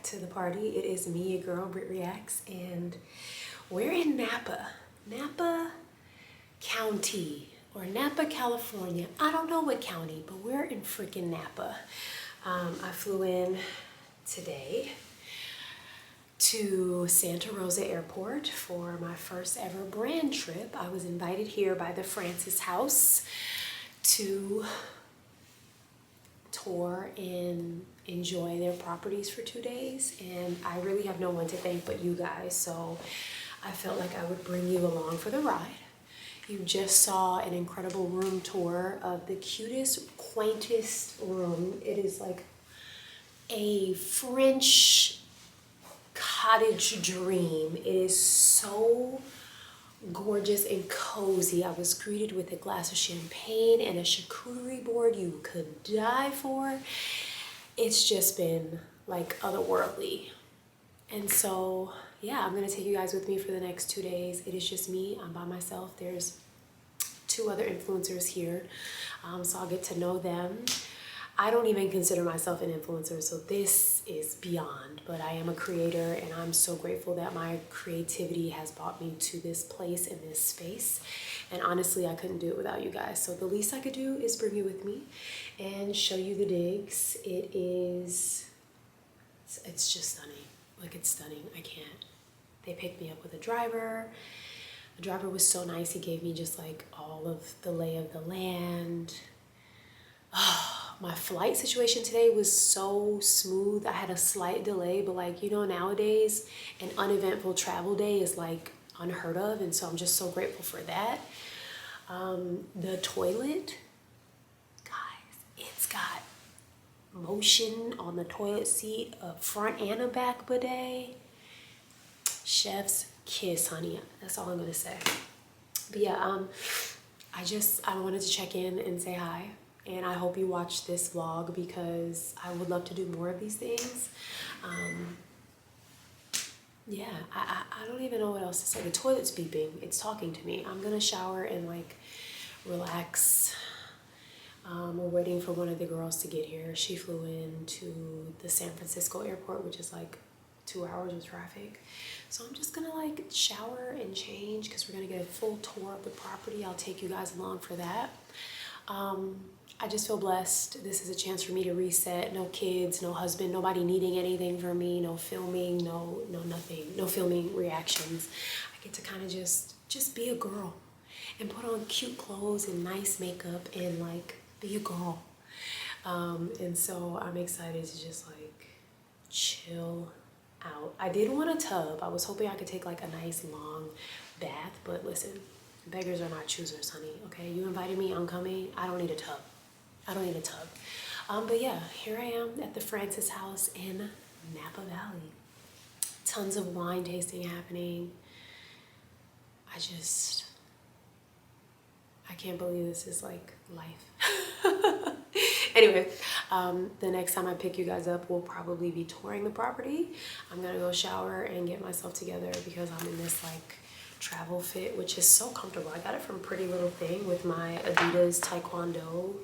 to the party. It is me, your girl, Britt Reacts, and we're in Napa County, or Napa, California. I don't know what county, but we're in freaking Napa. I flew in today to Santa Rosa Airport for my first ever brand trip. I was invited here by the Francis House to tour and enjoy their properties for 2 days, and I really have no one to thank but you guys, so I felt like I would bring you along for the ride. You just saw an incredible room tour of the cutest, quaintest room. It is like a French cottage dream. It is so gorgeous and cozy. I was greeted with a glass of champagne and a charcuterie board you could die for. It's just been like otherworldly. And so, yeah, I'm gonna take you guys with me for the next 2 days. It is just me, I'm by myself. There's 2 other influencers here, so I'll get to know them. I don't even consider myself an influencer, so this is beyond, but I am a creator, and I'm so grateful that my creativity has brought me to this place and this space. And honestly, I couldn't do it without you guys. So the least I could do is bring you with me and show you the digs. It's just stunning. Like, it's stunning. I can't. They picked me up with a driver. The driver was so nice. He gave me just like all of the lay of the land. My flight situation today was so smooth. I had a slight delay, but like, you know, nowadays an uneventful travel day is like unheard of, and so I'm just so grateful for that. The toilet, guys, it's got motion on the toilet seat, a front and a back bidet. Chef's kiss, honey. That's all I'm gonna say. But yeah, I wanted to check in and say hi. And I hope you watch this vlog because I would love to do more of these things. Yeah, I don't even know what else to say. The toilet's beeping. It's talking to me. I'm gonna shower and like relax. We're waiting for one of the girls to get here. She flew in to the San Francisco airport, which is like 2 hours of traffic. So I'm just gonna like shower and change because we're gonna get a full tour of the property. I'll take you guys along for that. I just feel blessed. This is a chance for me to reset. No kids, no husband, nobody needing anything from me, no filming, no nothing, no filming reactions. I get to kind of just be a girl and put on cute clothes and nice makeup and like be a girl. And so I'm excited to just like chill out. I did want a tub. I was hoping I could take like a nice long bath, but listen, beggars are not choosers, honey, okay? You invited me, I'm coming. I don't need a tub. I don't need a tub. But yeah, here I am at the Francis House in Napa Valley. Tons of wine tasting happening. I can't believe this is like life. Anyway, the next time I pick you guys up, we'll probably be touring the property. I'm gonna go shower and get myself together because I'm in this like travel fit, which is so comfortable. I got it from Pretty Little Thing with my Adidas Taekwondo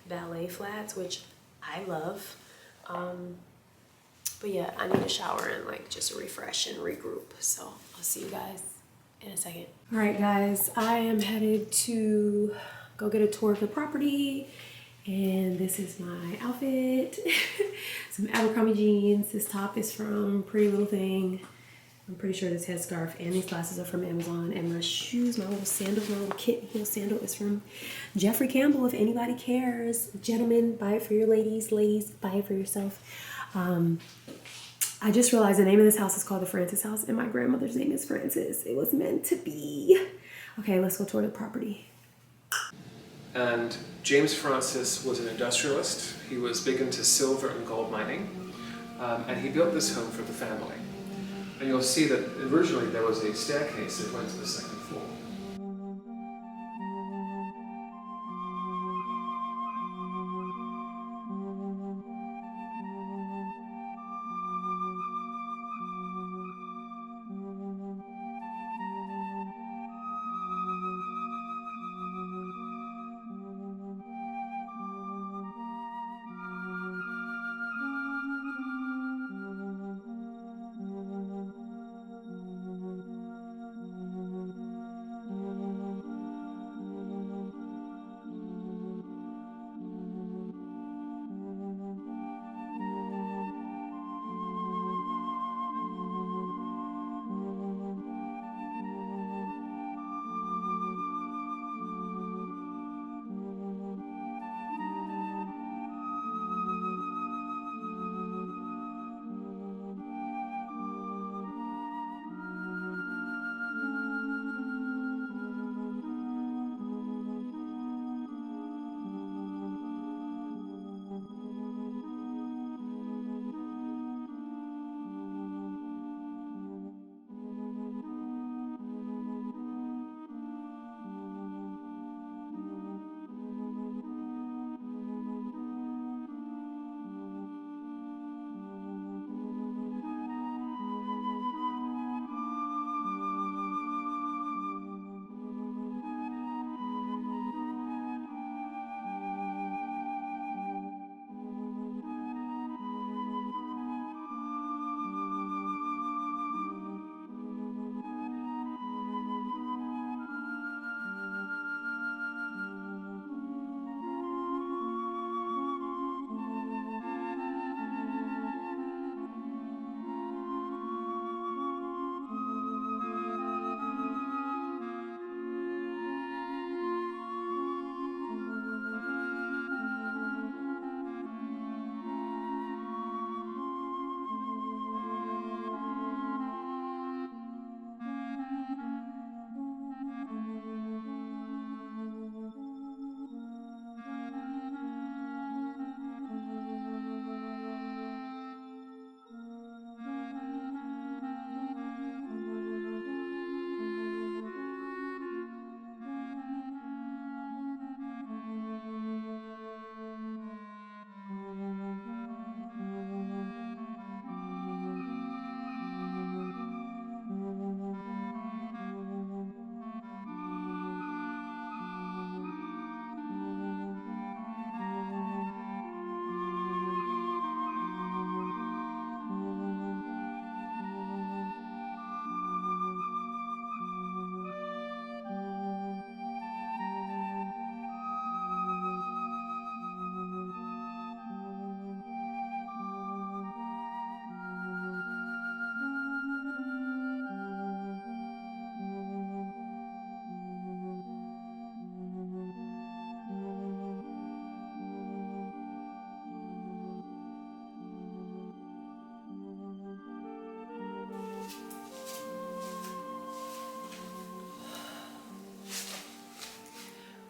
ballet flats, which I love. But yeah, I need a shower and like just refresh and regroup. So I'll see you guys in a second. All right, guys, I am headed to go get a tour of the property. And this is my outfit. Some Abercrombie jeans. This top is from Pretty Little Thing. I'm pretty sure this headscarf and these glasses are from Amazon. And my shoes, my little sandals, my little kitten heel sandal is from Jeffrey Campbell, if anybody cares. Gentlemen, buy it for your ladies. Ladies, buy it for yourself. I just realized the name of this house is called the Francis House, and my grandmother's name is Francis. It was meant to be. Okay, let's go tour the property. And James Francis was an industrialist. He was big into silver and gold mining, and he built this home for the family. And you'll see that originally there was a staircase that went to the 2nd floor.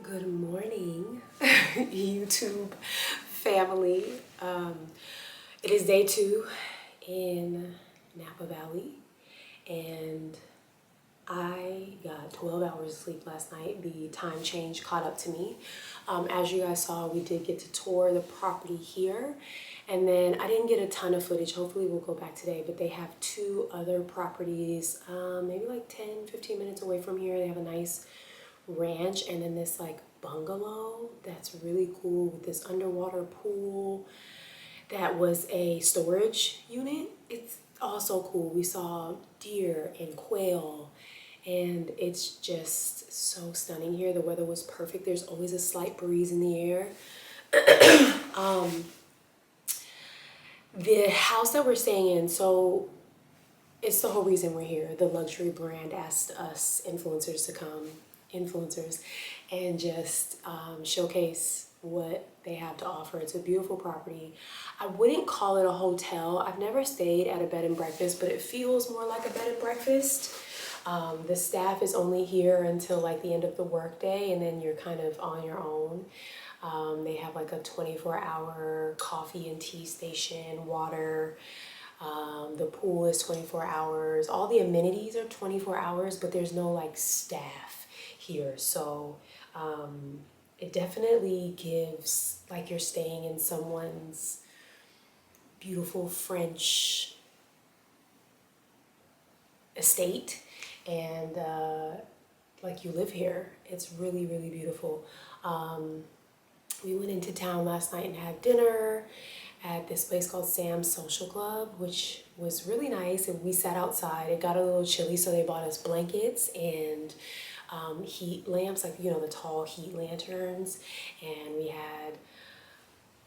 Good morning, YouTube family. It is day 2 in Napa Valley, and I got 12 hours of sleep last night. The time change caught up to me. As you guys saw, we did get to tour the property here, and then I didn't get a ton of footage. Hopefully we'll go back today, but they have 2 other properties, maybe like 10-15 minutes away from here. They have a nice ranch and then this like bungalow that's really cool with this underwater pool that was a storage unit. It's also cool. We saw deer and quail, and it's just so stunning here. The weather was perfect. There's always a slight breeze in the air. The house that we're staying in, so it's the whole reason we're here. The luxury brand asked us influencers to come, and just showcase what they have to offer. It's a beautiful property. I wouldn't call it a hotel. I've never stayed at a bed and breakfast, but it feels more like a bed and breakfast. The staff is only here until like the end of the workday, and then you're kind of on your own. They have like a 24-hour coffee and tea station, water. The pool is 24 hours. All the amenities are 24 hours, but there's no like staff here. So it definitely gives like you're staying in someone's beautiful French estate, and like you live here. It's really, really beautiful. We went into town last night and had dinner at this place called Sam's Social Club, which was really nice, and we sat outside. It got a little chilly, so they bought us blankets and heat lamps, like, you know, the tall heat lanterns, and we had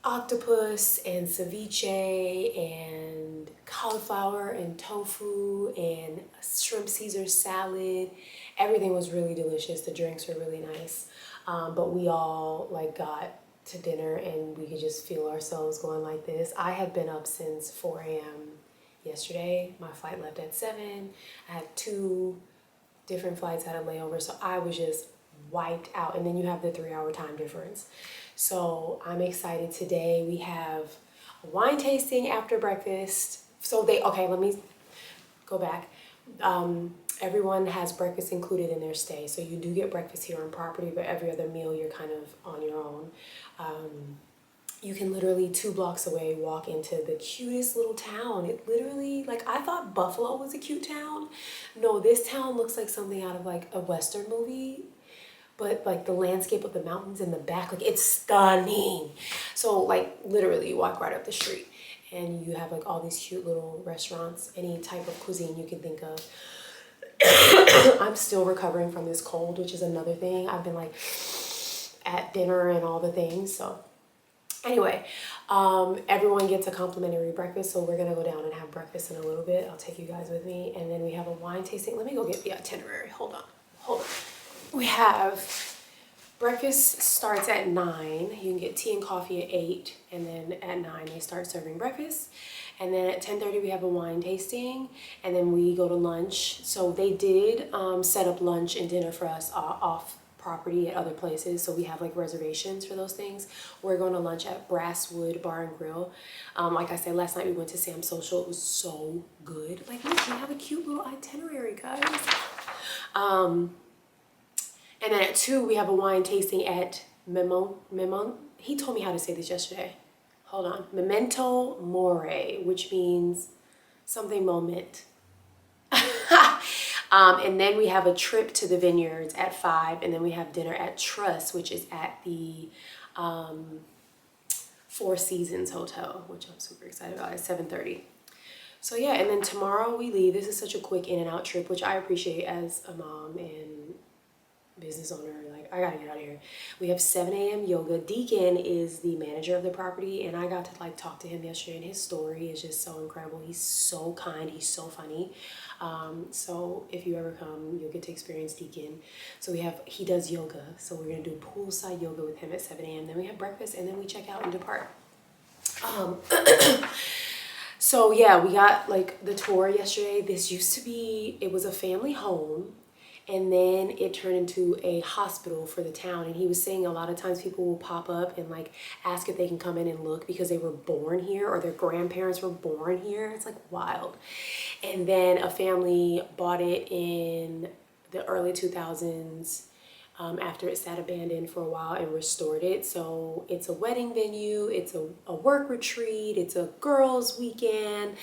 octopus and ceviche and cauliflower and tofu and shrimp Caesar salad. Everything was really delicious. The drinks were really nice, but we all like got to dinner and we could just feel ourselves going like this. I had been up since 4 a.m. yesterday. My flight left at 7. I had 2 different flights, had a layover, so I was just wiped out. And then you have the 3-hour time difference. So I'm excited. Today we have a wine tasting after breakfast. Okay, let me go back. Everyone has breakfast included in their stay. So you do get breakfast here on property, but every other meal you're kind of on your own. You can literally 2 blocks away walk into the cutest little town. It literally, like, I thought Buffalo was a cute town. No, this town looks like something out of like a Western movie, but like the landscape of the mountains in the back, like it's stunning. So like literally you walk right up the street and you have like all these cute little restaurants, any type of cuisine you can think of. I'm still recovering from this cold, which is another thing. I've been like at dinner and all the things. So anyway, everyone gets a complimentary breakfast. So we're gonna go down and have breakfast in a little bit. I'll take you guys with me. And then we have a wine tasting. Let me go get the itinerary. Hold on. We have breakfast starts at 9. You can get tea and coffee at 8. And then at 9, they start serving breakfast. And then at 10:30 we have a wine tasting, and then we go to lunch. So they did set up lunch and dinner for us off property at other places, so we have like reservations for those things. We're going to lunch at Brasswood Bar and Grill. Like I said, last night we went to Sam's Social. It was so good. Like, look, we have a cute little itinerary, guys. And then at 2 we have a wine tasting at he told me how to say this yesterday. Hold on. Memento Mori, which means something moment. And then we have a trip to the Vineyards at 5, and then we have dinner at Trust, which is at the Four Seasons Hotel, which I'm super excited about, at 7:30. So yeah, and then tomorrow we leave. This is such a quick in and out trip, which I appreciate as a mom and business owner. Like, I gotta get out of here. We have 7 a.m. yoga. Deacon is the manager of the property, and I got to like talk to him yesterday, and his story is just so incredible. He's so kind, he's so funny. So if you ever come, you'll get to experience Deacon. So he does yoga, so we're gonna do poolside yoga with him at 7 a.m. Then we have breakfast, and then we check out and depart. So yeah, we got like the tour yesterday. This used to be, it was a family home, and then it turned into a hospital for the town. And he was saying a lot of times people will pop up and like ask if they can come in and look because they were born here or their grandparents were born here. It's like wild. And then a family bought it in the early 2000s, after it sat abandoned for a while, and restored it. So it's a wedding venue, it's a work retreat, it's a girls' weekend.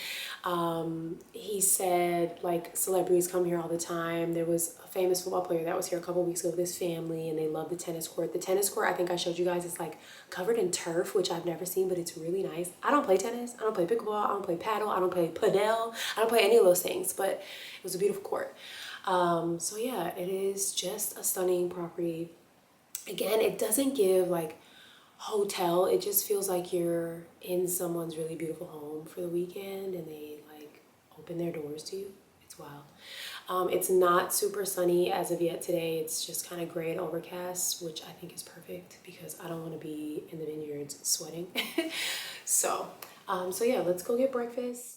He said like celebrities come here all the time. There was a famous football player that was here a couple weeks ago with his family, and they love the tennis court. The tennis court, I think I showed you guys, is like covered in turf, which I've never seen, but it's really nice. I don't play tennis, I don't play pickleball, I don't play paddle, I don't play padel, I don't play any of those things, but it was a beautiful court. So yeah, it is just a stunning property. Again, it doesn't give like hotel, it just feels like you're in someone's really beautiful home for the weekend and they like open their doors to you. It's wild. It's not super sunny as of yet today. It's just kind of gray and overcast, which I think is perfect because I don't want to be in the vineyards sweating. So yeah, let's go get breakfast.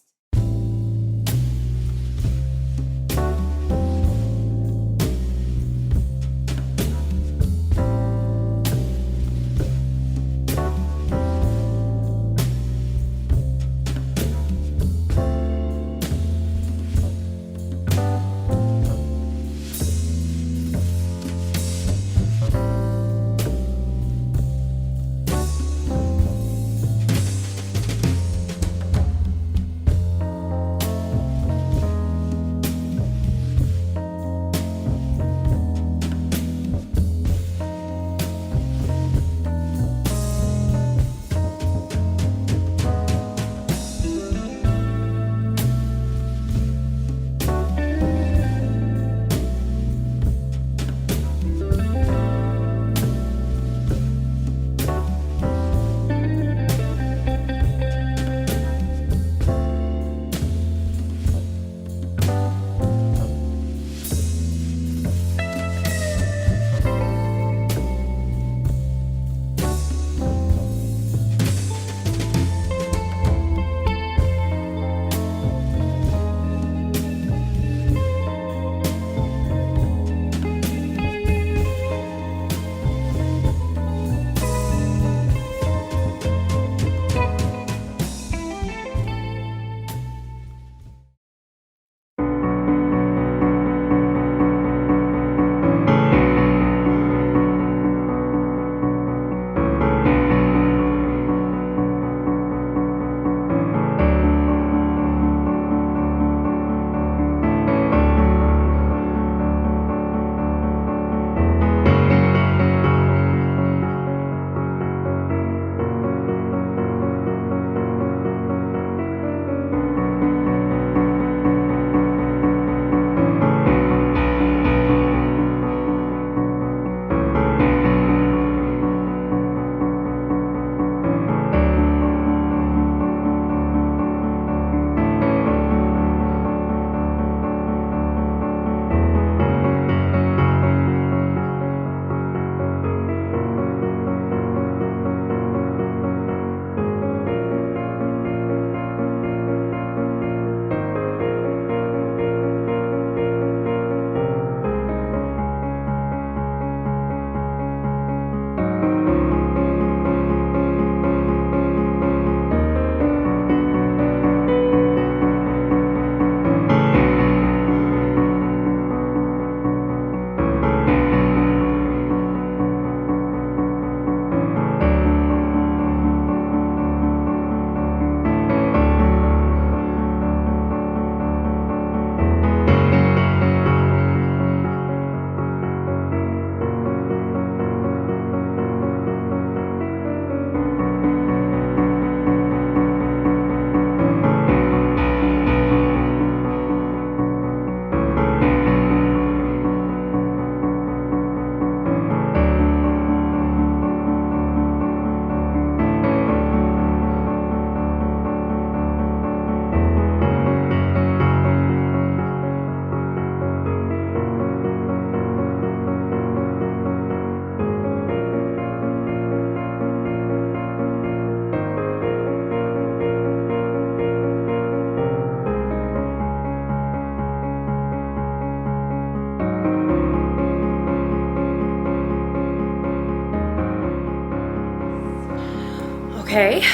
Okay,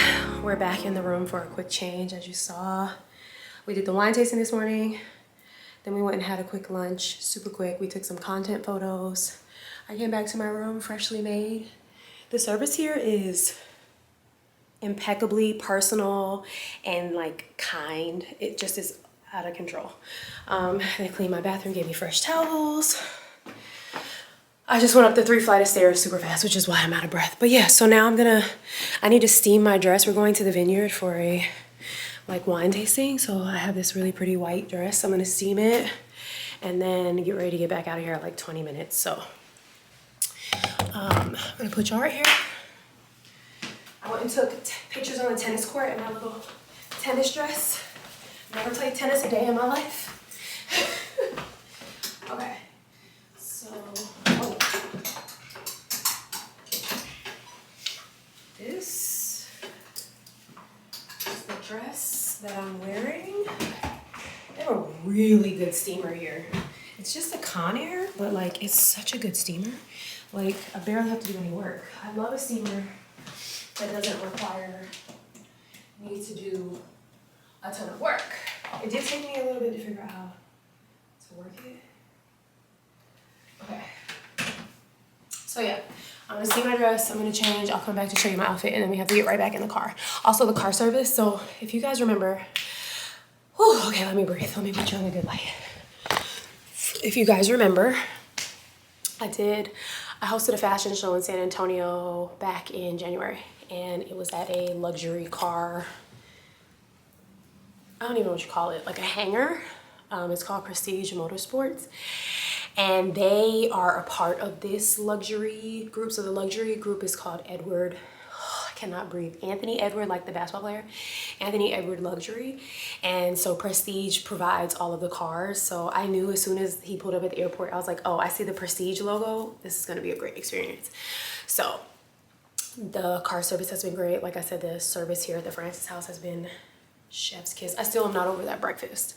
we're back in the room for a quick change. As you saw, we did the wine tasting this morning. Then we went and had a quick lunch, super quick. We took some content photos. I came back to my room, freshly made. The service here is impeccably personal and like kind. It just is out of control. They cleaned my bathroom, gave me fresh towels. I just went up the 3 flight of stairs super fast, which is why I'm out of breath. But yeah, so now I need to steam my dress. We're going to the Vineyard for a like wine tasting. So I have this really pretty white dress. I'm gonna steam it and then get ready to get back out of here in like 20 minutes. So I'm gonna put y'all right here. I went and took pictures on the tennis court in my little tennis dress. Never played tennis a day in my life. Okay, so, this is the dress that I'm wearing. They have a really good steamer here. It's just a Conair, but like it's such a good steamer. Like I barely have to do any work. I love a steamer that doesn't require me to do a ton of work. It did take me a little bit to figure out how to work it. Okay. So yeah, I'm gonna steam my dress, I'm gonna change, I'll come back to show you my outfit, and then we have to get right back in the car. Also the car service, so if you guys remember, whew, okay, let me breathe, let me put you on a good light. If you guys remember, I hosted a fashion show in San Antonio back in January, and it was at a luxury car, I don't even know what you call it, like a hangar. It's called Prestige Motorsports. And they are a part of this luxury group. So the luxury group is called Edward, I cannot breathe, Anthony Edward, like the basketball player, Anthony Edward Luxury. And so Prestige provides all of the cars. So I knew as soon as he pulled up at the airport, I was like, oh, I see the Prestige logo. This is gonna be a great experience. So the car service has been great. Like I said, the service here at the Francis house has been chef's kiss. I still am not over that breakfast.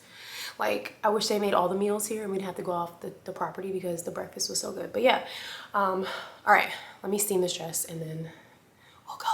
Like, I wish they made all the meals here and we'd have to go off the property because the breakfast was so good. But yeah, all right, let me steam this dress and then we'll go.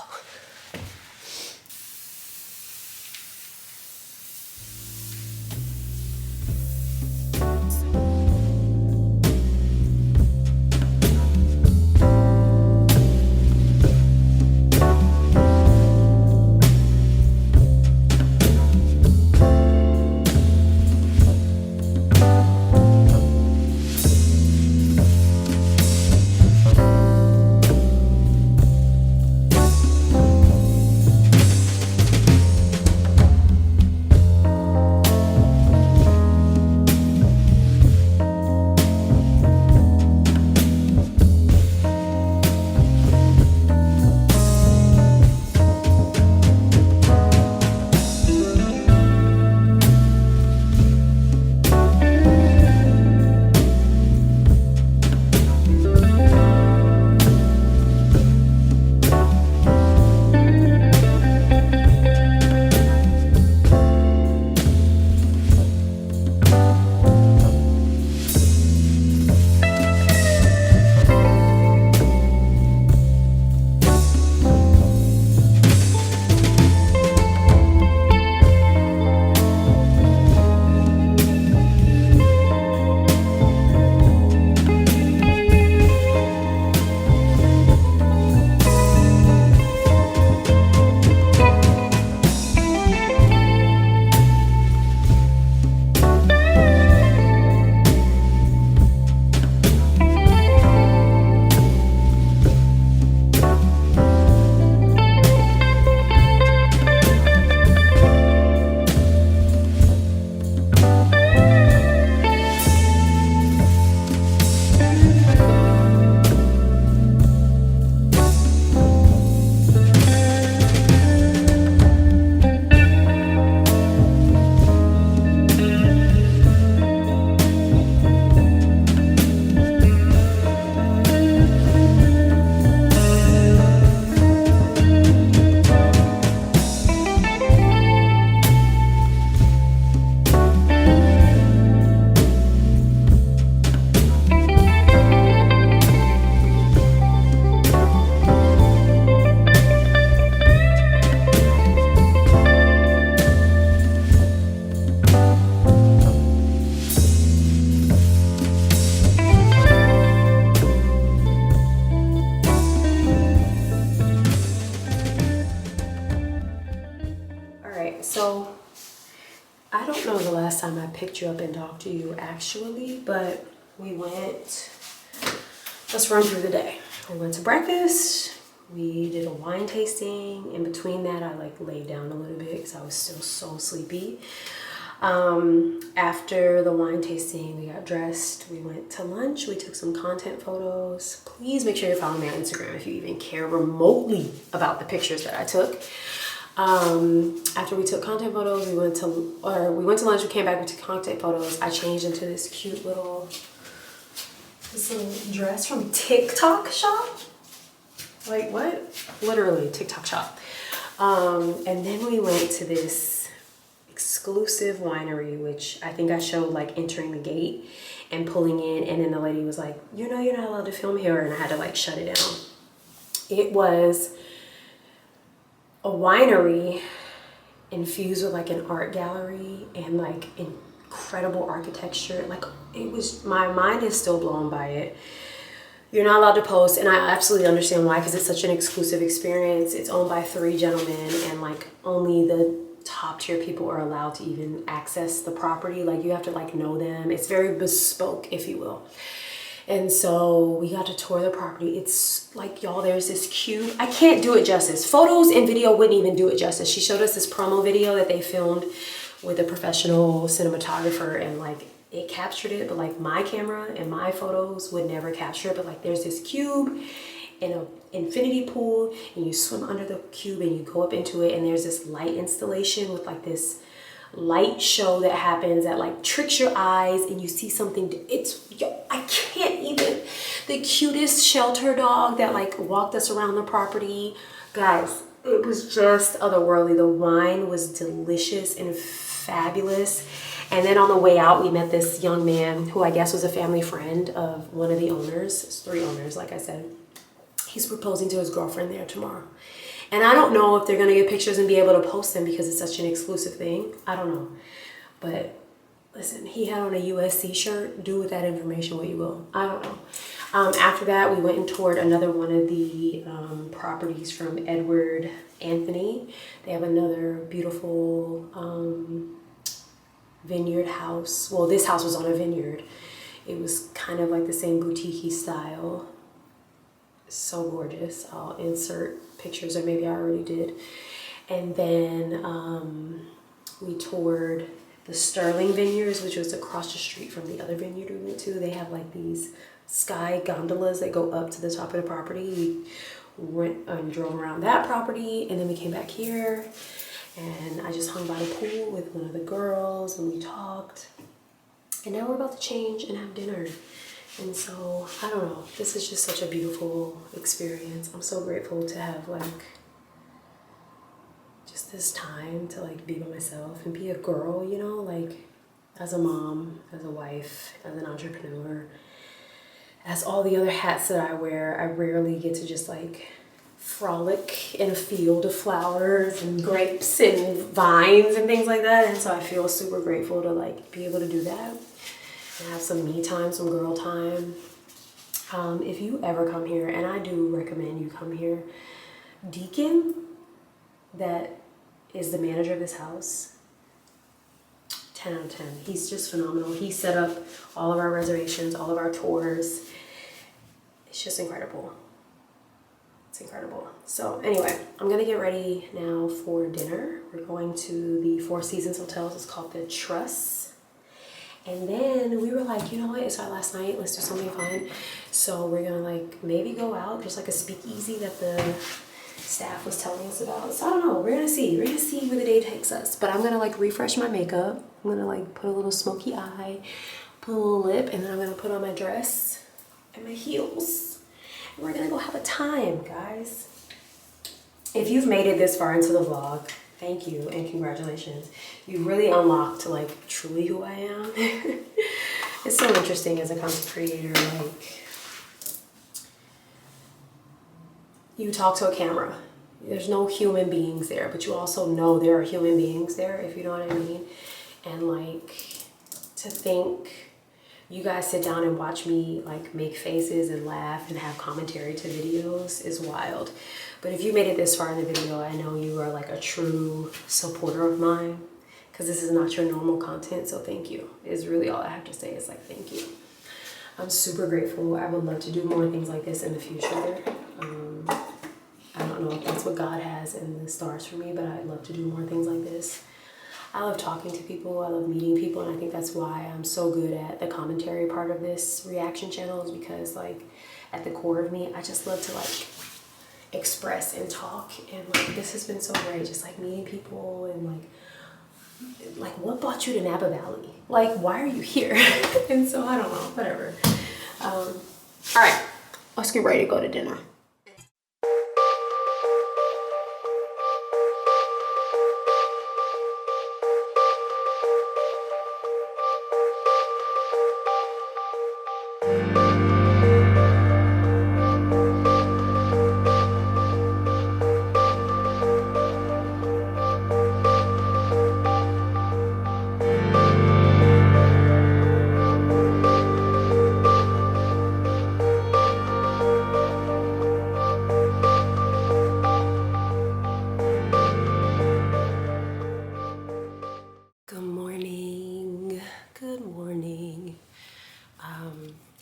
time I picked you up and talked to you actually, but let's run through the day. We went to breakfast, we did a wine tasting. In between that, I like laid down a little bit because I was still so sleepy. After the wine tasting, we got dressed, we went to lunch, we took some content photos. Please make sure you're following me on Instagram if you even care remotely about the pictures that I took. After we took content photos, we went to lunch, we came back, we took content photos. I changed into this cute little dress from TikTok shop. Like what? Literally TikTok shop. And then we went to this exclusive winery, which I think I showed like entering the gate and pulling in, and then the lady was like, you know, you're not allowed to film here, and I had to like shut it down. It was a winery infused with like an art gallery and like incredible architecture. Like it was, my mind is still blown by it. You're not allowed to post, and I absolutely understand why, because it's such an exclusive experience. It's owned by 3 gentlemen, and like only the top tier people are allowed to even access the property. Like you have to like know them. It's very bespoke, if you will. And so we got to tour the property. It's like, y'all, there's this cube. I can't do it justice. Photos and video wouldn't even do it justice. She showed us this promo video that they filmed with a professional cinematographer, and like it captured it, but like my camera and my photos would never capture it. But like there's this cube in an infinity pool, and you swim under the cube and you go up into it, and there's this light installation with like this light show that happens that like tricks your eyes, and you see something. I can't even. The cutest shelter dog that like walked us around the property, guys, it was just otherworldly. The wine was delicious and fabulous. And then on the way out, we met this young man who I guess was a family friend of one of the owners. It's 3 owners, like I said. He's proposing to his girlfriend there tomorrow. And I don't know if they're going to get pictures and be able to post them because it's such an exclusive thing. I don't know. But listen, he had on a USC shirt. Do with that information what you will. I don't know. After that, we went and toured another one of the properties from Edward Anthony. They have another beautiful vineyard house. Well, this house was on a vineyard. It was kind of like the same boutique-y style. So gorgeous. I'll insert pictures, or maybe I already did. And then we toured the Sterling Vineyards, which was across the street from the other vineyard we went to. They have like these sky gondolas that go up to the top of the property. We went and drove around that property, and then we came back here, and I just hung by the pool with one of the girls, and we talked. And now we're about to change and have dinner. And so, I don't know, this is just such a beautiful experience. I'm so grateful to have like just this time to like be by myself and be a girl, you know, like as a mom, as a wife, as an entrepreneur, as all the other hats that I wear. I rarely get to just like frolic in a field of flowers and grapes and vines and things like that. And so I feel super grateful to like be able to do that and have some me time, some girl time. If you ever come here, and I do recommend you come here, Deacon, that is the manager of this house, 10 out of 10. He's just phenomenal. He set up all of our reservations, all of our tours. It's just incredible. It's incredible. So anyway, I'm gonna get ready now for dinner. We're going to the Four Seasons Hotels. It's called the Truss. And then we were like, you know what, it's our last night, let's do something fun. So we're gonna like maybe go out. There's like a speakeasy that the staff was telling us about. So I don't know, we're gonna see where the day takes us. But I'm gonna like refresh my makeup. I'm gonna like put a little smoky eye, put a little lip, and then I'm gonna put on my dress and my heels. And we're gonna go have a time, guys. If you've made it this far into the vlog, thank you and congratulations. You really unlocked like truly who I am. It's so interesting as a content creator, like you talk to a camera. There's no human beings there, but you also know there are human beings there, if you know what I mean. And like to think you guys sit down and watch me like make faces and laugh and have commentary to videos is wild. But if you made it this far in the video, I know you are like a true supporter of mine, because this is not your normal content, so thank you is really all I have to say. Is like thank you. I'm super grateful. I would love to do more things like this in the future. I don't know if that's what God has in the stars for me, but I'd love to do more things like this. I love talking to people, I love meeting people, and I think that's why I'm so good at the commentary part of this reaction channel, is because like at the core of me, I just love to like express and talk, and like this has been so great, just like meeting people and like what brought you to Napa Valley? Like, why are you here? And so I don't know, whatever. All right, let's get ready to go to dinner. Good morning. Good morning.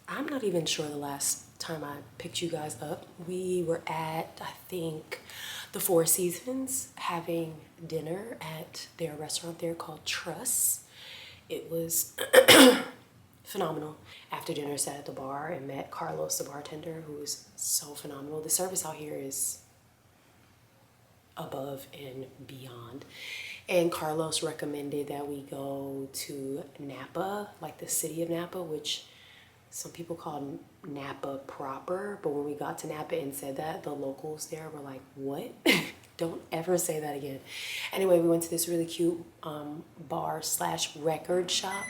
I'm not even sure the last time I picked you guys up. We were at, I think, the Four Seasons having dinner at their restaurant there called Truss. It was phenomenal. After dinner, sat at the bar and met Carlos, the bartender, who is so phenomenal. The service out here is above and beyond. And Carlos recommended that we go to Napa, like the city of Napa, which some people call Napa proper. But when we got to Napa and said that, the locals there were like, what? Don't ever say that again. Anyway, we went to this really cute bar slash record shop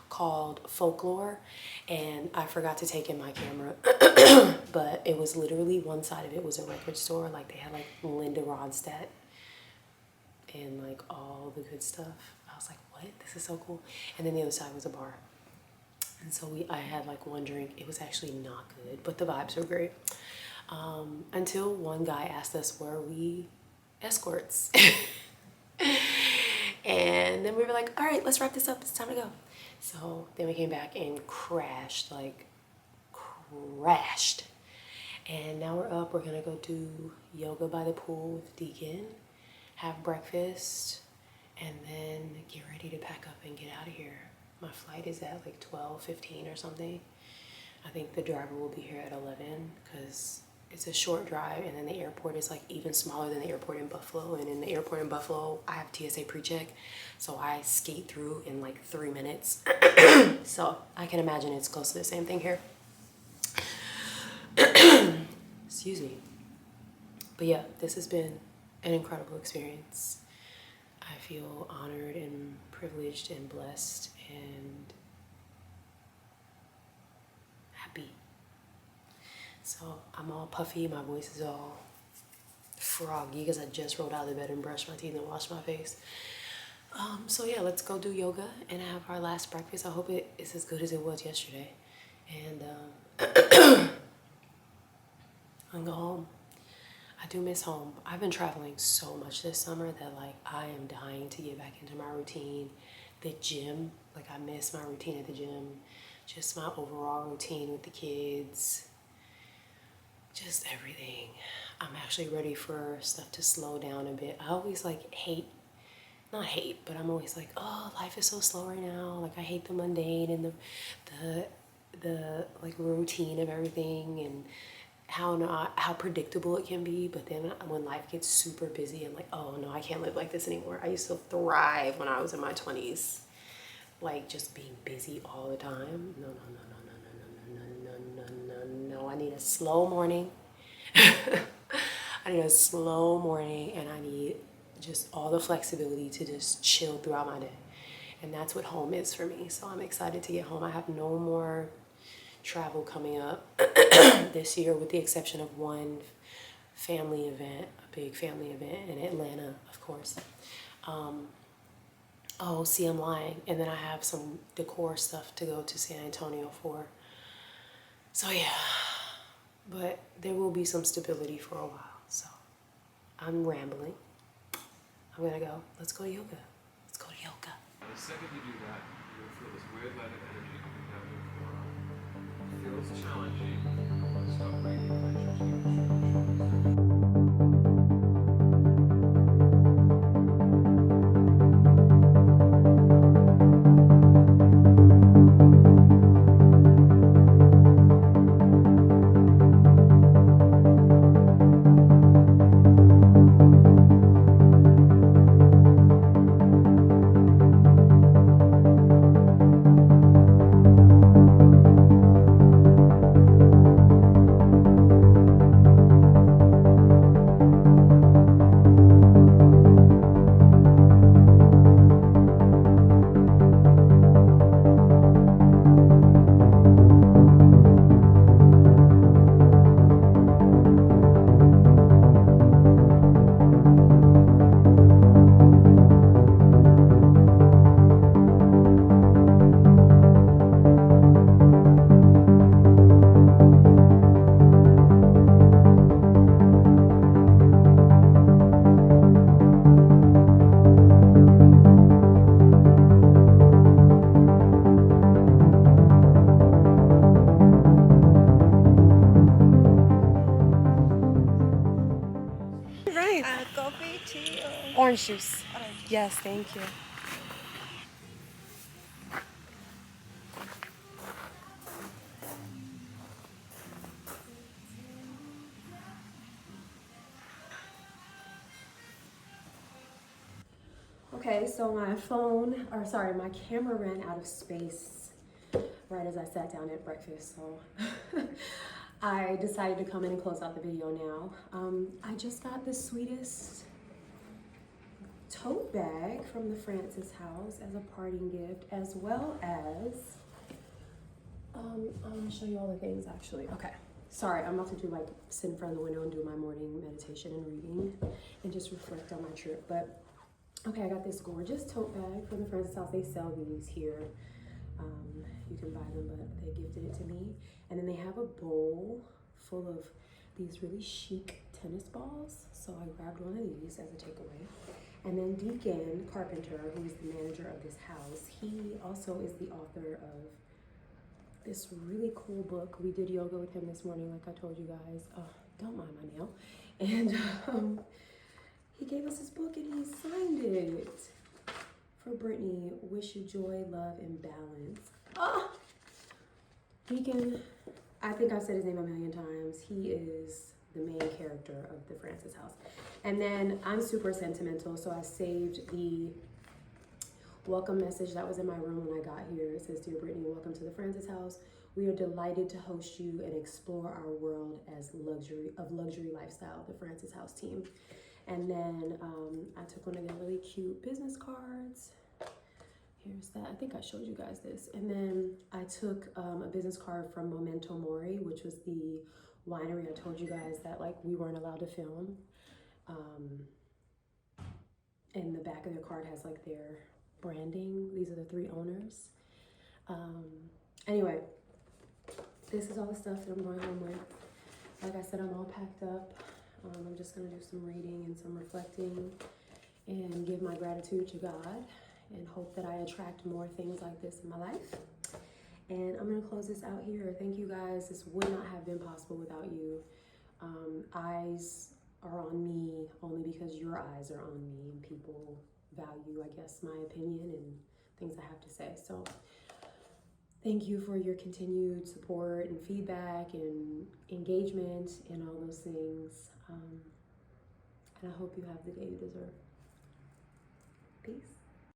called Folklore, and I forgot to take in my camera, but it was literally one side of it was a record store. Like they had like Linda Ronstadt and like all the good stuff. I was like, what? This is so cool. And then the other side was a bar. And so I had like one drink. It was actually not good, but the vibes were great. Until one guy asked us, were we escorts? And then we were like, all right, let's wrap this up. It's time to go. So then we came back and crashed. And now we're up. We're gonna go do yoga by the pool with Deacon, have breakfast, and then get ready to pack up and get out of here. My flight is at like 12:15 or something. I think the driver will be here at 11 because it's a short drive, and then the airport is like even smaller than the airport in Buffalo. And in the airport in Buffalo, I have TSA pre-check, so I skate through in like 3 minutes. So I can imagine it's close to the same thing here. Excuse me. But yeah, this has been an incredible experience. I feel honored and privileged and blessed and happy. So I'm all puffy, my voice is all froggy because I just rolled out of the bed and brushed my teeth and washed my face. So yeah, let's go do yoga and have our last breakfast. I hope it is as good as it was yesterday. And I'll go home. I do miss home. I've been traveling so much this summer that like I am dying to get back into my routine. The gym, like I miss my routine at the gym. Just my overall routine with the kids. Just everything. I'm actually ready for stuff to slow down a bit. I always like not hate, but I'm always like, oh, life is so slow right now. Like I hate the mundane and the like routine of everything and how predictable it can be. But then when life gets super busy, I'm like, oh no, I can't live like this anymore. I used to thrive when I was in my 20s, like just being busy all the time. No. I need a slow morning. I need a slow morning, and I need just all the flexibility to just chill throughout my day. And that's what home is for me. So I'm excited to get home. I have no more travel coming up this year, with the exception of one family event, a big family event in Atlanta, of course. Oh, see, I'm lying. And then I have some decor stuff to go to San Antonio for. So yeah, but there will be some stability for a while. So I'm rambling. I'm gonna go. Let's go to yoga. Let's go to yoga. the second you do that, you'll feel this weird light of energy coming down your forearm. It feels challenging. Stop breathing and let your Coffee, tea, or Orange juice. orange? Yes, thank you. Okay, so my my camera ran out of space right as I sat down at breakfast, so I decided to come in and close out the video now. I just got the sweetest tote bag from the Francis house as a parting gift, as well as, I'm gonna show you all the things actually. Okay, sorry, I'm about to do like sit in front of the window and do my morning meditation and reading and just reflect on my trip, but okay, I got this gorgeous tote bag from the Francis house. They sell these here. You can buy them, but they gifted it to me. And then they have a bowl full of these really chic tennis balls. So I grabbed one of these as a takeaway. And then Deacon Carpenter, who is the manager of this house, he also is the author of this really cool book. We did yoga with him this morning, like I told you guys. Oh, don't mind my nail. And he gave us his book and he signed it for Brittnai. Wish you joy, love, and balance. Oh, Deacon, I think I've said his name a million times. He is the main character of the Francis house. And then I'm super sentimental, so I saved the welcome message that was in my room when I got here. It says, "Dear Brittnai, welcome to the Francis house. We are delighted to host you and explore our world as luxury lifestyle, the Francis house team." And then I took one of their really cute business cards. Here's that. I think I showed you guys this. And then I took a business card from Memento Mori, which was the winery I told you guys that like we weren't allowed to film. And the back of their card has like their branding. These are the 3 owners. Anyway, this is all the stuff that I'm going home with. Like I said, I'm all packed up. I'm just gonna do some reading and some reflecting and give my gratitude to God and hope that I attract more things like this in my life. And I'm gonna close this out here. Thank you guys. This would not have been possible without you. Eyes are on me only because your eyes are on me and people value, I guess, my opinion and things I have to say. So thank you for your continued support and feedback and engagement and all those things. And I hope you have the day you deserve. Peace.